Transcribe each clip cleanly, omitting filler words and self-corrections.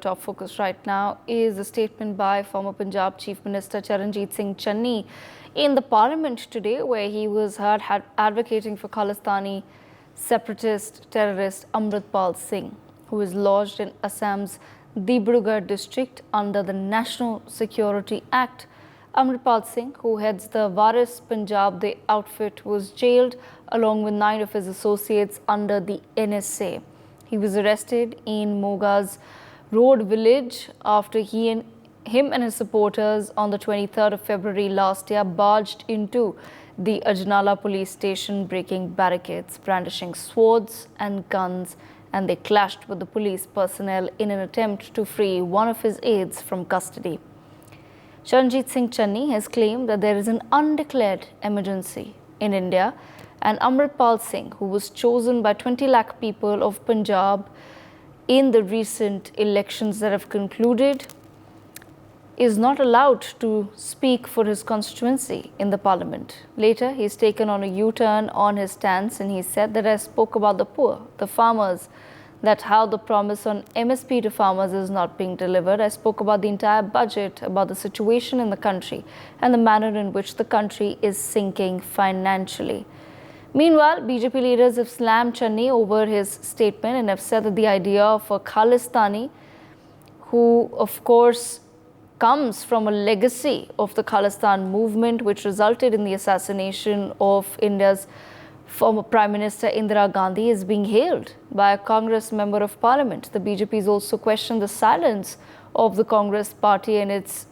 top focus right now is a statement by former Punjab Chief Minister Charanjit Singh Channi in the parliament today, where he was heard advocating for Khalistani separatist terrorist Amritpal Singh, who is lodged in Assam's Dibrugarh district under the National Security Act. Amritpal Singh, who heads the Waris Punjab outfit, was jailed along with 9 of his associates under the NSA. He was arrested in Moga's Road village after him and his supporters on the 23rd of February last year barged into the Ajnala police station, breaking barricades, brandishing swords and guns, and they clashed with the police personnel in an attempt to free one of his aides from custody. Charanjit Singh Channi has claimed that there is an undeclared emergency in India, and Amritpal Singh, who was chosen by 20 lakh people of Punjab in the recent elections that have concluded, is not allowed to speak for his constituency in the parliament. Later, he's taken on a U-turn on his stance, and he said that I spoke about the poor, the farmers, that how the promise on MSP to farmers is not being delivered. I spoke about the entire budget, about the situation in the country and the manner in which the country is sinking financially. Meanwhile, BJP leaders have slammed Channi over his statement and have said that the idea of a Khalistani, who of course comes from a legacy of the Khalistan movement, which resulted in the assassination of India's former Prime Minister Indira Gandhi, is being hailed by a Congress member of Parliament. The BJP has also questioned the silence of the Congress party and its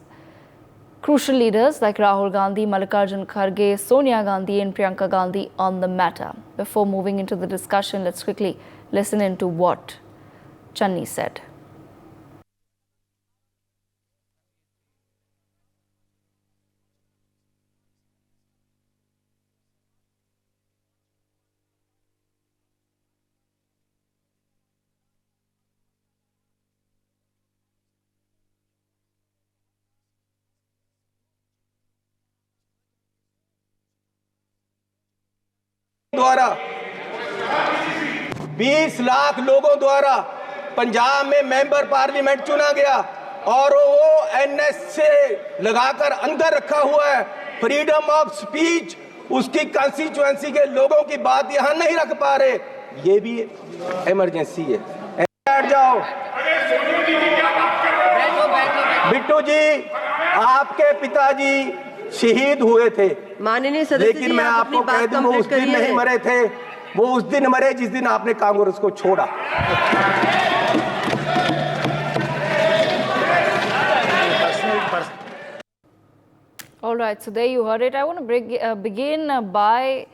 crucial leaders like Rahul Gandhi, Mallikarjun Kharge, Sonia Gandhi and Priyanka Gandhi on the matter. Before moving into the discussion, let's quickly listen into what Channi said. द्वारा 20 लाख लोगों द्वारा पंजाब में member parliament चुना गया और वो NS से लगाकर अंदर रखा हुआ है। फ्रीडम ऑफ स्पीच, उसकी कॉन्स्टिट्यूएंसी के लोगों की बात यहां नहीं रख पा रहे, ये भी इमरजेंसी है। बैठ जाओ। बिट्टू जी, आपके पिताजी शहीद हुए थे, माननीय सदस्य, लेकिन मैं आपको कह दूं वो उस दिन नहीं मरे थे, वो उस दिन मरे जिस दिन आपने कांग्रेस को छोड़ा। All right, so there you heard it. I want to begin by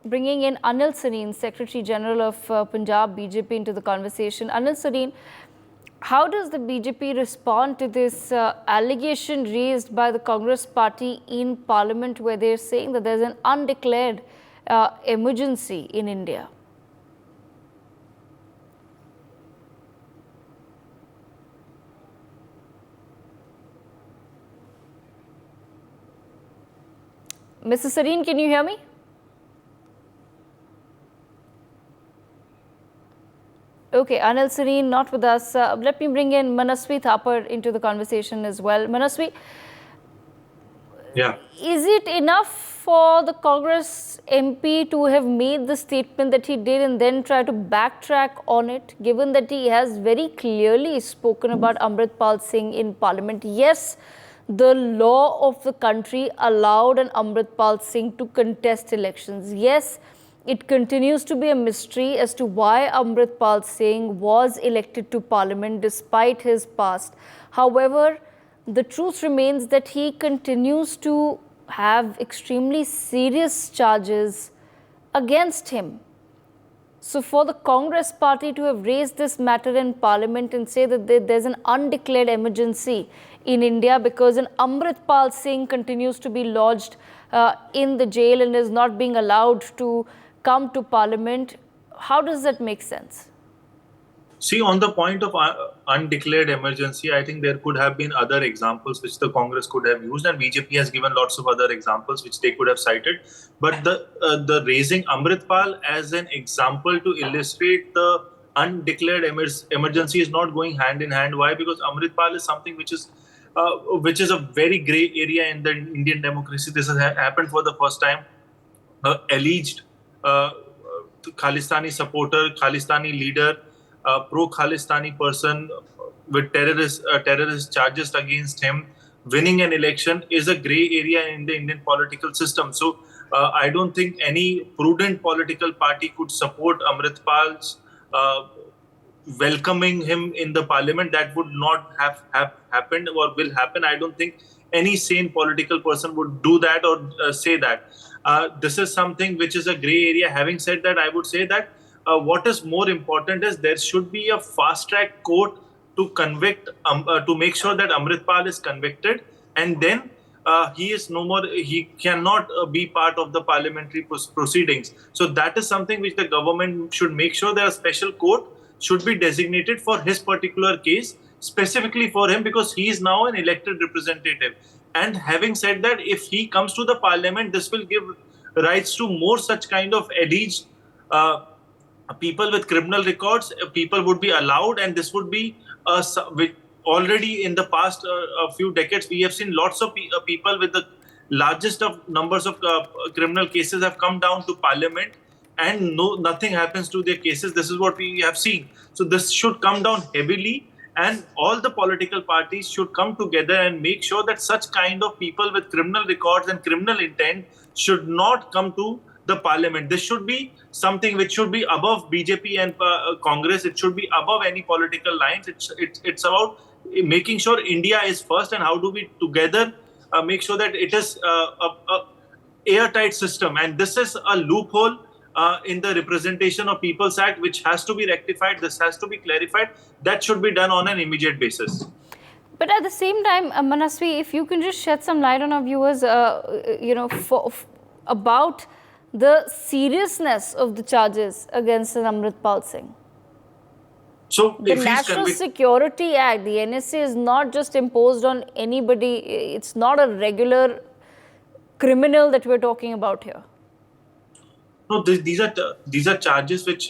bringing in Anil Sareen, Secretary General of Punjab BJP, into the conversation. Anil Sareen, how does the BJP respond to this allegation raised by the Congress party in Parliament, where they're saying that there's an undeclared emergency in India? Mr. Sareen, can you hear me? Okay, Anil Sareen not with us. Let me bring in Manasvi Thapar into the conversation as well. Manasvi, yeah, is it enough for the Congress MP to have made the statement that he did and then try to backtrack on it, given that he has very clearly spoken about Amritpal Singh in Parliament? Yes, the law of the country allowed an Amritpal Singh to contest elections. Yes, it continues to be a mystery as to why Amritpal Singh was elected to Parliament despite his past. However, the truth remains that he continues to have extremely serious charges against him. So for the Congress party to have raised this matter in Parliament and say that there's an undeclared emergency in India because an Amritpal Singh continues to be lodged in the jail and is not being allowed to come to Parliament, how does that make sense? See, on the point of undeclared emergency, I think there could have been other examples which the Congress could have used, and BJP has given lots of other examples which they could have cited. But the raising Amritpal as an example to illustrate the undeclared emergency is not going hand in hand. Why? Because Amritpal is something which is a very grey area in the Indian democracy. This has happened for the first time. Alleged Khalistani supporter, Khalistani leader, pro-Khalistani person with terrorist charges against him, winning an election is a grey area in the Indian political system. So I don't think any prudent political party could support Amritpal's welcoming him in the parliament. That would not have happened or will happen. I don't think any sane political person would do that or say that. This is something which is a grey area. Having said that, I would say that what is more important is there should be a fast-track court to convict, to make sure that Amritpal is convicted, and then he is no more. He cannot be part of the parliamentary proceedings. So that is something which the government should make sure that a special court should be designated for his particular case, specifically for him, because he is now an elected representative. And having said that, if he comes to the parliament, this will give rights to more such kind of alleged people with criminal records. People would be allowed, and this would be already in the past a few decades, we have seen lots of people with the largest of numbers of criminal cases have come down to parliament, and nothing happens to their cases. This is what we have seen. So this should come down heavily, and all the political parties should come together and make sure that such kind of people with criminal records and criminal intent should not come to the parliament. This should be something which should be above BJP and Congress. It should be above any political lines. It's about making sure India is first, and how do we together make sure that it is a airtight system. And this is a loophole in the Representation of People's Act, which has to be rectified. This has to be clarified. That should be done on an immediate basis. But at the same time, Manasvi, if you can just shed some light on our viewers, about the seriousness of the charges against Amritpal Singh. So the National Security Act, the NSA, is not just imposed on anybody. It's not a regular criminal that we're talking about here. No, these are charges which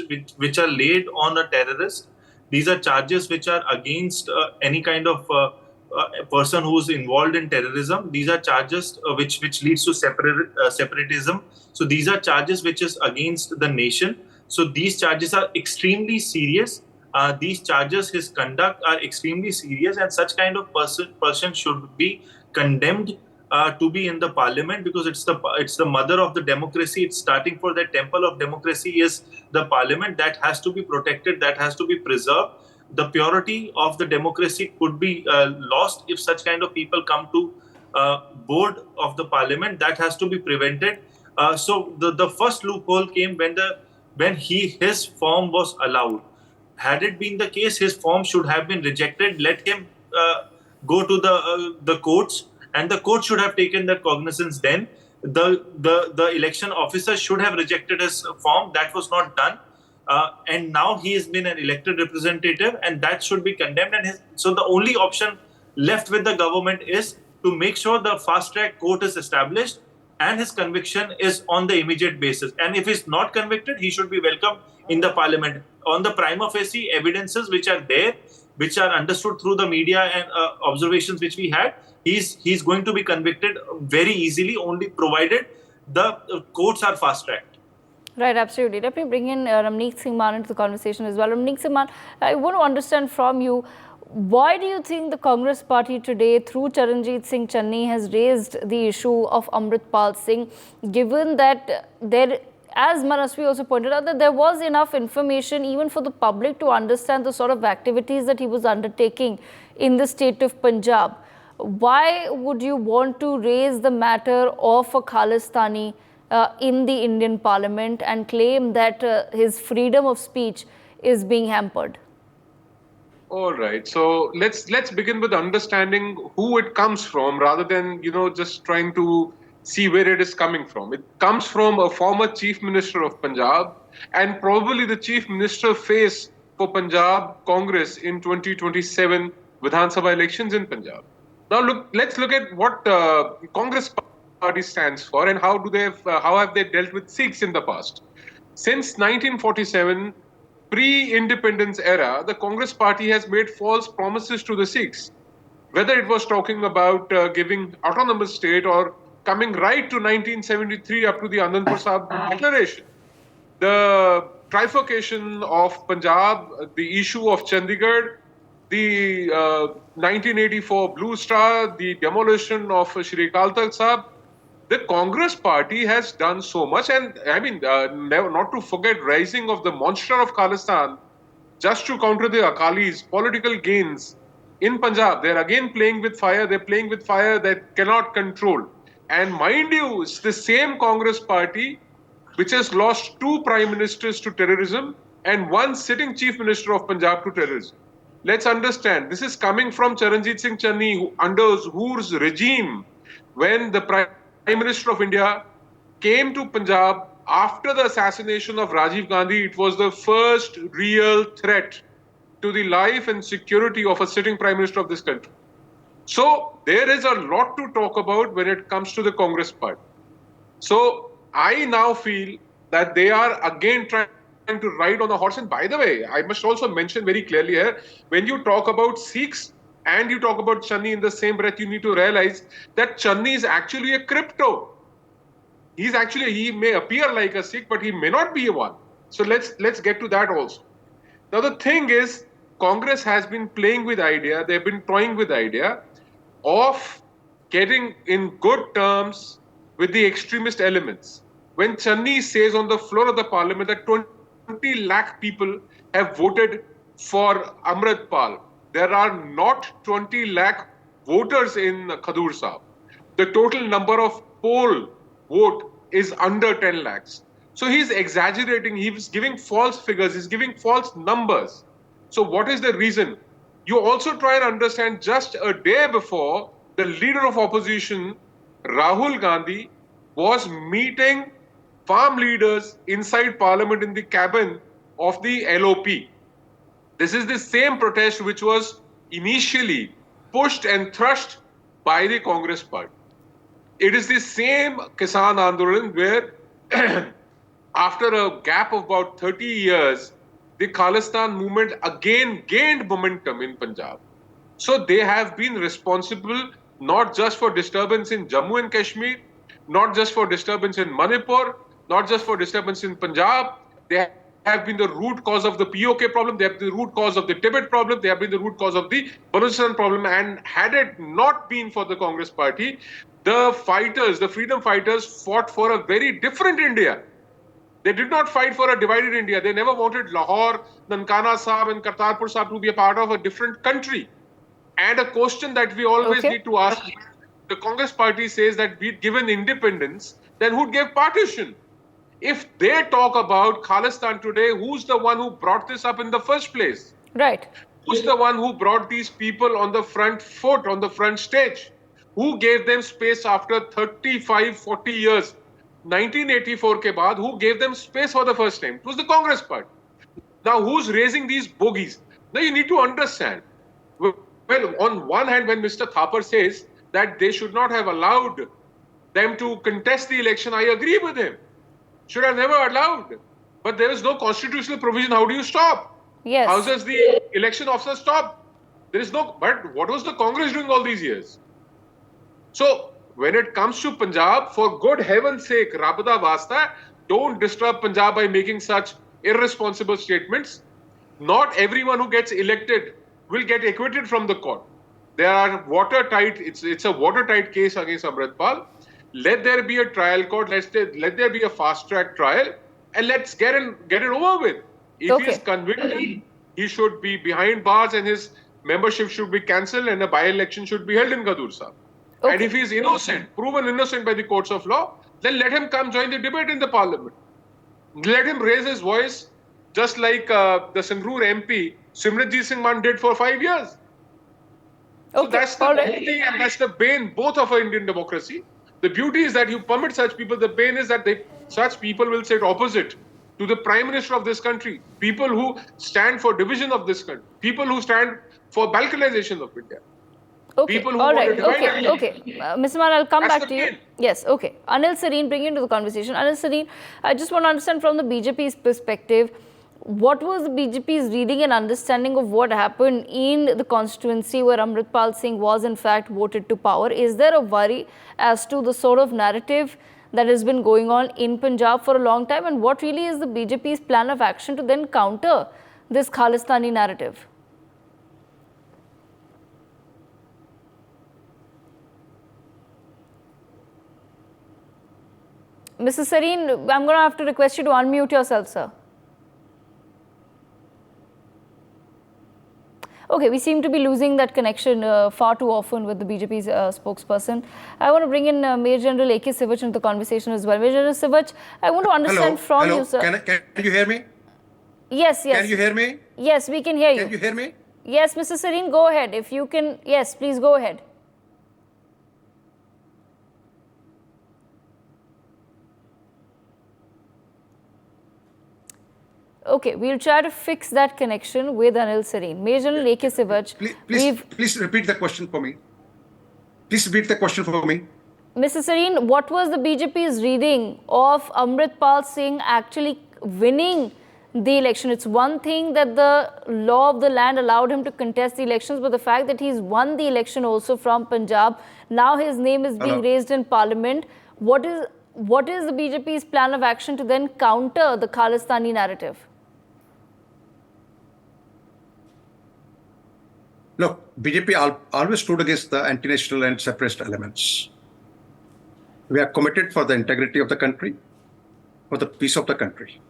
are laid on a terrorist. These are charges which are against any kind of person who is involved in terrorism. These are charges which leads to separatism. So these are charges which is against the nation. So these charges are extremely serious. These charges, his conduct, are extremely serious, and such kind of person should be condemned to be in the parliament, because it's the mother of the democracy. It's starting for the temple of democracy is the parliament. That has to be protected. That has to be preserved. The purity of the democracy could be lost if such kind of people come to board of the parliament. That has to be prevented. So the first loophole came when his form was allowed. Had it been the case, his form should have been rejected. Let him go to the courts, and the court should have taken that cognizance. Then the election officer should have rejected his form. That was not done. And now he has been an elected representative, and that should be condemned. And so the only option left with the government is to make sure the fast-track court is established and his conviction is on the immediate basis. And if he's not convicted, he should be welcomed in the parliament. On the prima facie evidences which are there, which are understood through the media and observations which we had, he's going to be convicted very easily, only provided the courts are fast-tracked. Right, absolutely. Let me bring in Ramneek Singh Man into the conversation as well. Ramneek Singh Man, I want to understand from you, why do you think the Congress party today, through Charanjit Singh Channi, has raised the issue of Amritpal Singh, given that there, as Manasvi also pointed out, that there was enough information even for the public to understand the sort of activities that he was undertaking in the state of Punjab? Why would you want to raise the matter of a Khalistani in the Indian Parliament and claim that his freedom of speech is being hampered? All right. So let's begin with understanding who it comes from, rather than just trying to see where it is coming from. It comes from a former Chief Minister of Punjab, and probably the Chief Minister face for Punjab Congress in 2027 Vidhan Sabha elections in Punjab. Now let's look at what Congress party stands for and how have they dealt with Sikhs in the past. Since 1947, pre-independence era, the Congress party has made false promises to the Sikhs. Whether it was talking about giving autonomous state or coming right to 1973 up to the Anandpur Sahib Declaration. The trifurcation of Punjab, the issue of Chandigarh, the 1984 Blue Star, the demolition of Shri Akal Takht Sahib, the Congress party has done so much. And I mean, not to forget rising of the monster of Khalistan, just to counter the Akalis, political gains in Punjab. They're again playing with fire. They're playing with fire that cannot control. And mind you, it's the same Congress party which has lost 2 prime ministers to terrorism and 1 sitting chief minister of Punjab to terrorism. Let's understand, this is coming from Charanjit Singh Channi, under whose regime, when the Prime Minister of India came to Punjab after the assassination of Rajiv Gandhi, it was the first real threat to the life and security of a sitting Prime Minister of this country. So there is a lot to talk about when it comes to the Congress party. So I now feel that they are again trying to ride on a horse. And by the way, I must also mention very clearly here, when you talk about Sikhs and you talk about Channi in the same breath, you need to realize that Channi is actually a crypto. He may appear like a Sikh, but he may not be one. So let's get to that also. Now the thing is, Congress has been playing with idea, they've been toying with the idea of getting in good terms with the extremist elements. When Channi says on the floor of the parliament that 20 lakh people have voted for Amritpal, there are not 20 lakh voters in Khadur Sahib. The total number of poll vote is under 10 lakhs. So he's exaggerating, he's giving false figures, he's giving false numbers. So what is the reason? You also try and understand, just a day before, the leader of opposition, Rahul Gandhi, was meeting farm leaders inside parliament in the cabin of the LOP. This is the same protest which was initially pushed and thrust by the Congress party. It is the same Kisan Andolan where after a gap of about 30 years, the Khalistan movement again gained momentum in Punjab. So they have been responsible not just for disturbance in Jammu and Kashmir, not just for disturbance in Manipur, not just for disturbance in Punjab. They have been the root cause of the POK problem, they have been the root cause of the Tibet problem, they have been the root cause of the Balochistan problem. And had it not been for the Congress party, the fighters, the freedom fighters, fought for a very different India. They did not fight for a divided India. They never wanted Lahore, Nankana Sahib and Kartarpur Sahib to be a part of a different country. And a question that we always need to ask, the Congress party says that we'd given independence, then who gave partition? If they talk about Khalistan today, who's the one who brought this up in the first place? Right. Who's the one who brought these people on the front foot, on the front stage? Who gave them space after 35, 40 years? 1984 ke baad, who gave them space for the first time? It was the Congress party. Now, who's raising these bogies? Now, you need to understand. Well, on one hand, when Mr. Thapar says that they should not have allowed them to contest the election, I agree with him. Should have never allowed. But there is no constitutional provision. How do you stop? Yes. How does the election officer stop? There is no. But what was the Congress doing all these years? So, when it comes to Punjab, for good heaven's sake, Rabda Wasta, don't disturb Punjab by making such irresponsible statements. Not everyone who gets elected will get acquitted from the court. There are watertight, it's a watertight case against Amritpal. Let there be a trial court, let there be a fast track trial, and let's get it over with. If he is convicted, he should be behind bars and his membership should be cancelled and a by-election should be held in Khadur Sahib. And if he is innocent, proven innocent by the courts of law, then let him come join the debate in the parliament. Let him raise his voice just like the Sangrur MP, Simranjit Singh Mann, did for 5 years. So that's the beauty and that's the bane both of our Indian democracy. The beauty is that you permit such people. The bane is that such people will sit opposite to the Prime Minister of this country. People who stand for division of this country. People who stand for balkanization of India. Okay, People who all right, okay. Mr. Man, I'll come back to you. Game. Yes, okay. Anil Sareen, bring you into the conversation. Anil Sareen, I just want to understand from the BJP's perspective, what was the BJP's reading and understanding of what happened in the constituency where Amritpal Singh was in fact voted to power? Is there a worry as to the sort of narrative that has been going on in Punjab for a long time, and what really is the BJP's plan of action to then counter this Khalistani narrative? Mrs. Sareen, I'm going to have to request you to unmute yourself, sir. Okay, we seem to be losing that connection far too often with the BJP's spokesperson. I want to bring in Major General A.K. Sivach into the conversation as well. Major General Sivach, I want to understand from you, sir. Can you hear me? Yes, yes. Can you hear me? Yes, we can hear you. Can you hear me? Yes, Mr. Sareen, go ahead. If you can, yes, please go ahead. Okay, we'll try to fix that connection with Anil Sareen. Major General A.K. Sivach, please repeat the question for me. Please repeat the question for me. Mr. Sareen, what was the BJP's reading of Amritpal Singh actually winning the election? It's one thing that the law of the land allowed him to contest the elections, but the fact that he's won the election also from Punjab, now his name is being raised in Parliament. What is the BJP's plan of action to then counter the Khalistani narrative? Look, BJP always stood against the anti-national and separatist elements. We are committed for the integrity of the country, for the peace of the country.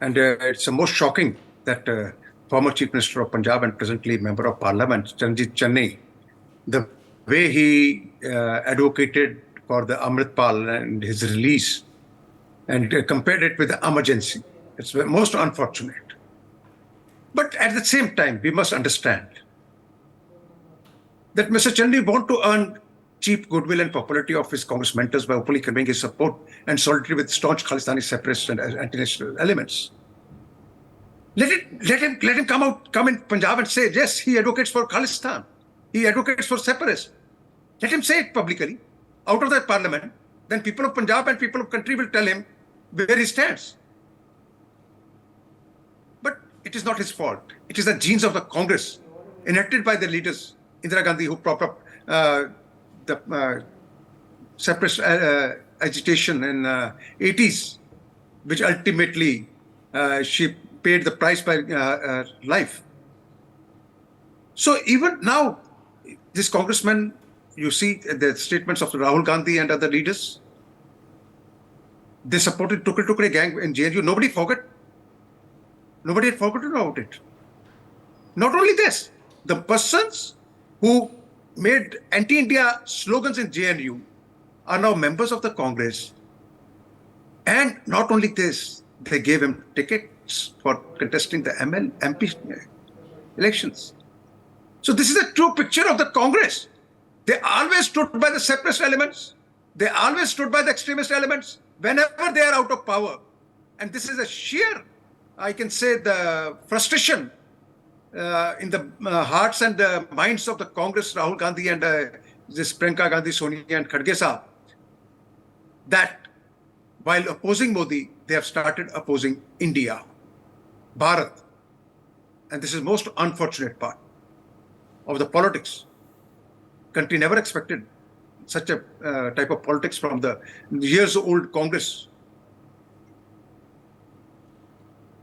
And it's the most shocking that former Chief Minister of Punjab and presently Member of Parliament, Channi, the way he advocated for the Amritpal and his release and compared it with the emergency. It's most unfortunate. But at the same time, we must understand that Mr. Channi wants to earn cheap goodwill and popularity of his Congress mentors by openly conveying his support and solidarity with staunch Khalistani separatists and anti-national elements. Let him come in Punjab and say, yes, he advocates for Khalistan. He advocates for separatists. Let him say it publicly, out of that parliament. Then people of Punjab and people of country will tell him where he stands. But it is not his fault. It is the genes of the Congress, enacted by the leaders, Indira Gandhi, who propped up the separatist agitation in 80s, which ultimately she paid the price by life. So even now, this congressman, you see the statements of Rahul Gandhi and other leaders, they supported Tukre gang in JNU. Nobody forgot. Nobody had forgotten about it. Not only this, the persons who made anti-India slogans in JNU are now members of the Congress. And not only this, they gave him tickets for contesting the MP elections. So this is a true picture of the Congress. They always stood by the separatist elements. They always stood by the extremist elements whenever they are out of power. And this is a sheer, I can say, the frustration in the hearts and minds of the Congress, Rahul Gandhi and this Priyanka Gandhi, Sonia and Khadge Saab, that while opposing Modi, they have started opposing India, Bharat. And this is most unfortunate part of the politics. Country never expected such a type of politics from the years-old Congress.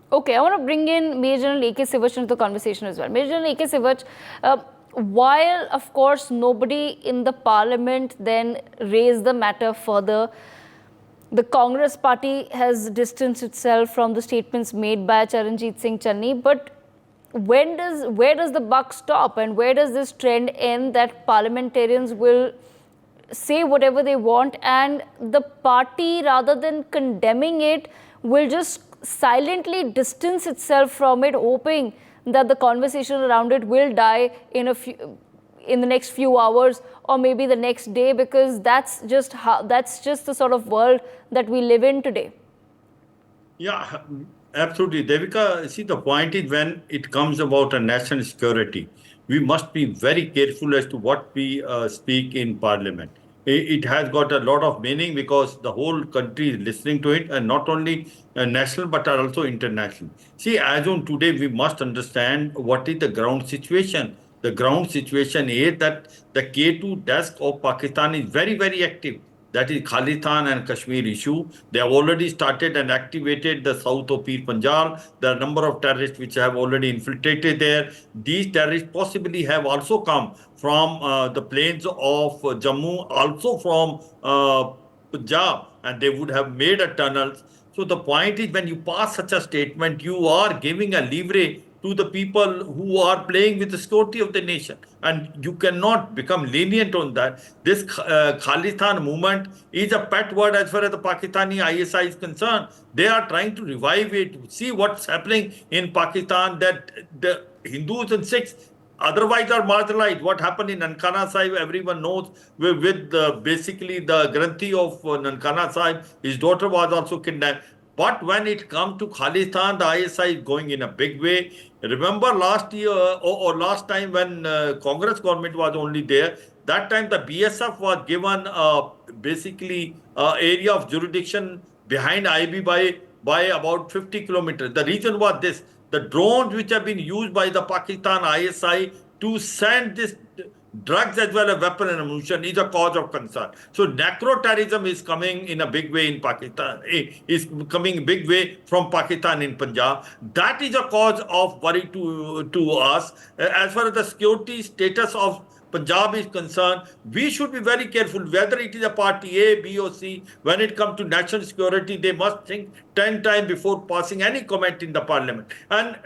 Okay, I want to bring in Major General A.K. Sivach into the conversation as well. Major General A.K. Sivach, while of course nobody in the parliament then raised the matter further, the Congress party has distanced itself from the statements made by Charanjit Singh Channi. But where does the buck stop, and where does this trend end that parliamentarians will say whatever they want and the party, rather than condemning it, will just silently distance itself from it, hoping that the conversation around it will die in the next few hours or maybe the next day, because that's just the sort of world that we live in today? Yeah, absolutely. Devika, see, the point is, when it comes about a national security, we must be very careful as to what we speak in parliament. it has got a lot of meaning because the whole country is listening to it, and not only national but also international. See, as on today, we must understand what is the ground situation. The ground situation is that the K2 desk of Pakistan is very, very active. That is Khalistan and Kashmir issue. They have already started and activated the south of Pir Punjab. There are a number of terrorists which have already infiltrated there. These terrorists possibly have also come from the plains of Jammu, also from Punjab, and they would have made a tunnel. So the point is, when you pass such a statement, you are giving a leverage to the people who are playing with the security of the nation, and you cannot become lenient on that. This Khalistan movement is a pet word as far as the Pakistani ISI is concerned. They are trying to revive it. See what's happening in Pakistan, that the Hindus and Sikhs otherwise are marginalized. What happened in Nankana Sahib, everyone knows, with basically the Granthi of Nankana Sahib, his daughter was also kidnapped. But when it comes to Khalistan, the ISI is going in a big way. Remember last year or last time when Congress government was only there, that time the BSF was given basically area of jurisdiction behind IB by about 50 kilometers. The reason was this: the drones which have been used by the Pakistan ISI to send this drugs as well as weapon and ammunition is a cause of concern. So necro-terrorism is coming in a big way in Pakistan, is coming a big way from Pakistan in Punjab. That is a cause of worry to us. As far as the security status of Punjab is concerned, we should be very careful whether it is a party A, B or C. When it comes to national security, they must think 10 times before passing any comment in the parliament. And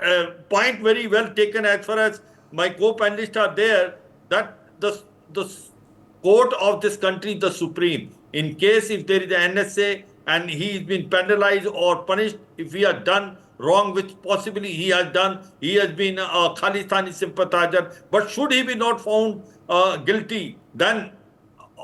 point very well taken as far as my co-panelists are there, that the court of this country, the Supreme, in case if there is an NSA and he has been penalized or punished, if he has done wrong, which possibly he has done, he has been a Khalistani sympathizer, but should he be not found guilty, then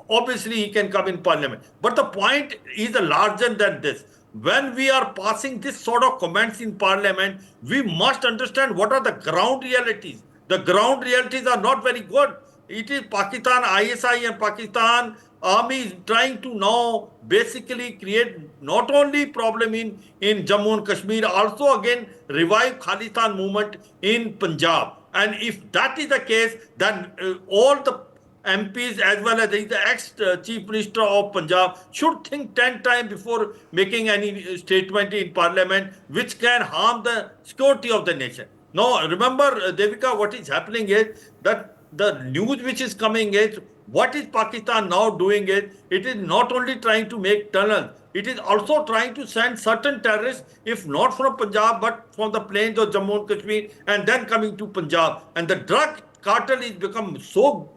obviously he can come in parliament. But the point is larger than this. When we are passing this sort of comments in parliament, we must understand what are the ground realities. The ground realities are not very good. It is Pakistan ISI and Pakistan army is trying to now basically create not only problem in Jammu and Kashmir, also again revive Khalistan movement in Punjab. And if that is the case, then all the MPs as well as the ex-Chief Minister of Punjab should think 10 times before making any statement in Parliament which can harm the security of the nation. Now, remember, Devika, what is happening is that the news which is coming is, what is Pakistan now doing is, it is not only trying to make tunnels, it is also trying to send certain terrorists, if not from Punjab, but from the plains of Jammu and Kashmir, and then coming to Punjab. And the drug cartel is become so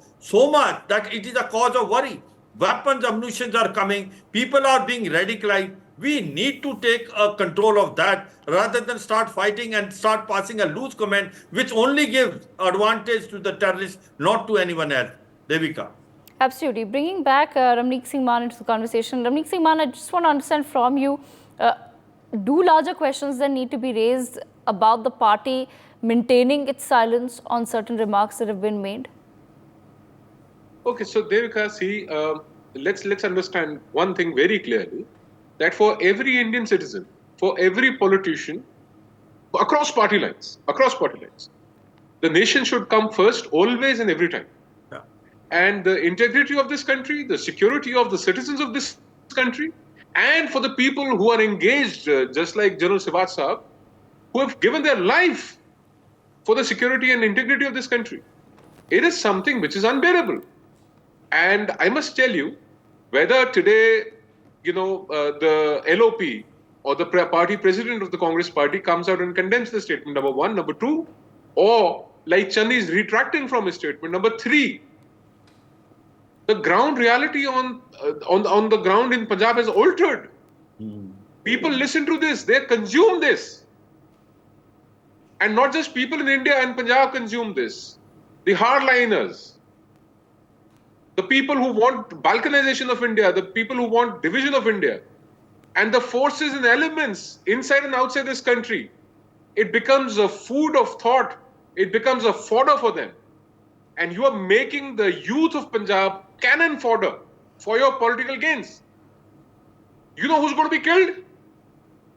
much that it is a cause of worry. Weapons, ammunitions are coming, people are being radicalized. We need to take control of that rather than start fighting and start passing a loose comment which only gives advantage to the terrorists, not to anyone else. Devika. Absolutely. Bringing back Ramneek Singh Mann into the conversation. Ramneek Singh Mann, I just want to understand from you, do larger questions then need to be raised about the party maintaining its silence on certain remarks that have been made? Okay, so Devika, see, let's understand one thing very clearly, that for every Indian citizen, for every politician, across party lines, the nation should come first, always and every time. Yeah. And the integrity of this country, the security of the citizens of this country, and for the people who are engaged, just like General Sivat Saab, who have given their life for the security and integrity of this country. It is something which is unbearable. And I must tell you, whether today, the LOP or the party president of the Congress party comes out and condemns the statement, number one. Number two, or like Channi is retracting from his statement. Number three, the ground reality on the ground in Punjab has altered. People listen to this, they consume this. And not just people in India and Punjab consume this. The hardliners, the people who want balkanization of India, the people who want division of India, and the forces and elements inside and outside this country, it becomes a food of thought. It becomes a fodder for them. And you are making the youth of Punjab cannon fodder for your political gains. You know who's going to be killed?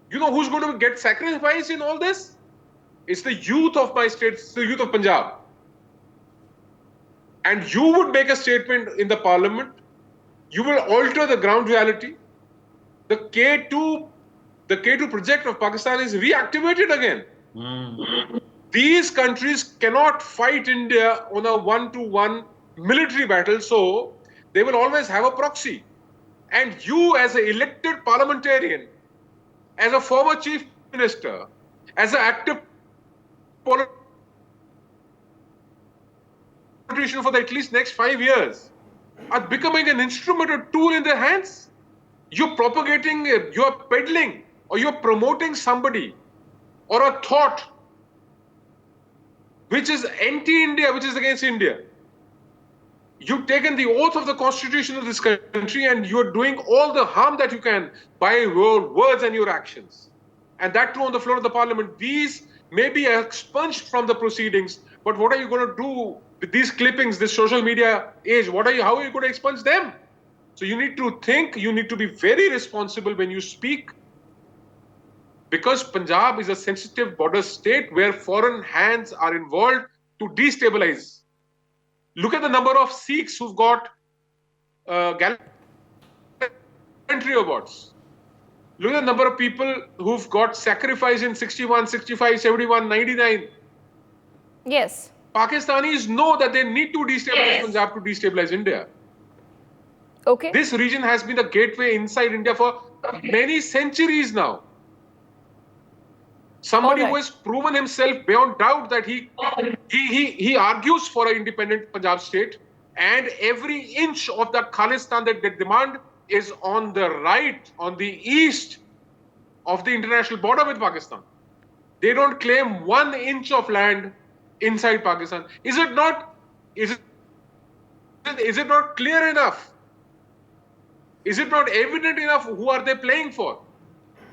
You know who's going to get sacrificed in all this? It's the youth of my state, it's the youth of Punjab. And you would make a statement in the parliament. You will alter the ground reality. The K2 project of Pakistan is reactivated again. These countries cannot fight India on a one-to-one military battle, so they will always have a proxy. And you, as an elected parliamentarian, as a former chief minister, as an active politician for at least next 5 years, are becoming an instrument or tool in their hands. You're propagating, you're peddling, or you're promoting somebody or a thought which is anti-India, which is against India. You've taken the oath of the constitution of this country and you're doing all the harm that you can by your words and your actions. And that too on the floor of the parliament. These may be expunged from the proceedings, but what are you going to do with these clippings, this social media age? How are you going to expunge them? So you need to think, you need to be very responsible when you speak, because Punjab is a sensitive border state where foreign hands are involved to destabilize. Look at the number of Sikhs who've got gallantry awards. Look at the number of people who've got sacrificed in 61, 65, 71, 99. Yes. Pakistanis know that they need to destabilize Punjab to destabilize India. Okay. This region has been the gateway inside India for many centuries now. Somebody who has proven himself beyond doubt that he argues for an independent Punjab state, and every inch of the Khalistan that they demand is on the right, on the east of the international border with Pakistan. They don't claim 1 inch of land inside Pakistan. Is it not clear enough? Is it not evident enough who are they playing for?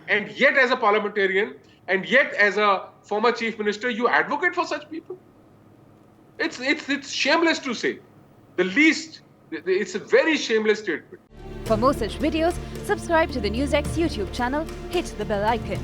And yet as a parliamentarian, and yet as a former chief minister, you advocate for such people? It's shameless to say. The least, it's a very shameless statement. For more such videos, subscribe to the NewsX YouTube channel, hit the bell icon.